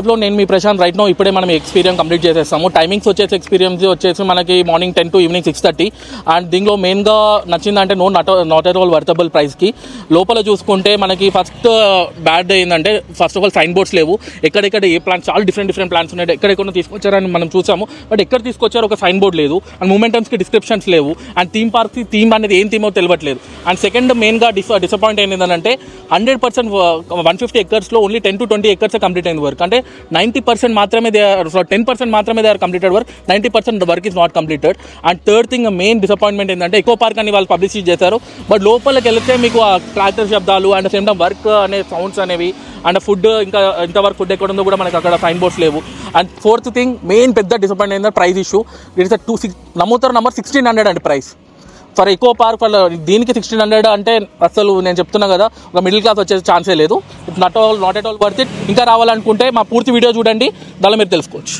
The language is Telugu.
లో నేను మీ ప్రశాంత్ రైట్ నో ఇప్పుడే మనం ఎక్స్పీరియన్స్ కంప్లీట్ చేసేస్తాము. టైమింగ్స్ వచ్చేసి మనకి మార్నింగ్ 10 to ఈవినింగ్ 6:30. అండ్ దీనిలో మెయిన్గా నచ్చిందంటే నాట్ ఎట్ ఆల్ వర్తబుల్ ప్రైస్కి. లోపల చూసుకుంటే మనకి ఫస్ట్ బ్యాడ్ ఏంటంటే first of all sign boards లేవు. ఎక్కడెక్కడ ఏ ప్లాన్స్ చాలా డిఫరెంట్ ప్లాన్స్ ఉన్నాయి, ఎక్కడెక్కడ తీసుకొచ్చారని మనం చూసాము. బట్ ఎక్కడ తీసుకొచ్చారో ఒక సైన్ బోర్డ్ లేదు. అండ్ మూమెంటమ్స్కి డిస్క్రిప్షన్స్ లేవు. అండ్ థీమ్ పార్క్కి థీమ్ అనేది ఏం థీమో తెలియట్లేదు. అండ్ సెకండ్ మెయిన్గా డిసప్పాయింట్ ఏంటంటే 100% 150 acres only 10 to 20 acres complete అయింది వర్క్. అంటే 90% మాత్రమే 10% మాత్రమే they are completed work, 90% work is not completed. And third thing main disappointment ఏంటంటే ఎకో పార్క్ అని వాళ్ళు పబ్లిష్ చేశారు. బట్ లోపలికి వెళ్తే మీకు ఆ ట్రాక్టర్ శబ్దాలు అండ్ సేమ్ టైం వర్క్ అనే సౌండ్స్ అనేవి అండ్ ఫుడ్ ఇంకా ఇంతవరకు ఫుడ్ ఎక్కడ ఉందో కూడా మనకి అక్కడ సైన్ బోర్డ్స్ లేవు. అండ్ ఫోర్త్ థింగ్ మెయిన్ పెద్ద డిసప్పాయింట్ ఏంటంటే ప్రైస్ ఇష్యూ. ఇట్స్ 1600 అండి ప్రైస్ ఫర్ ఎకో పార్క్. వాళ్ళ దీనికి 1600 అంటే అసలు నేను చెప్తున్నా కదా ఒక మిడిల్ క్లాస్ వచ్చే ఛాన్సే లేదు. It's not at all worth it. ఇంకా రావాలనుకుంటే మా పూర్తి వీడియో చూడండి, దానిలో మీరు తెలుసుకోవచ్చు.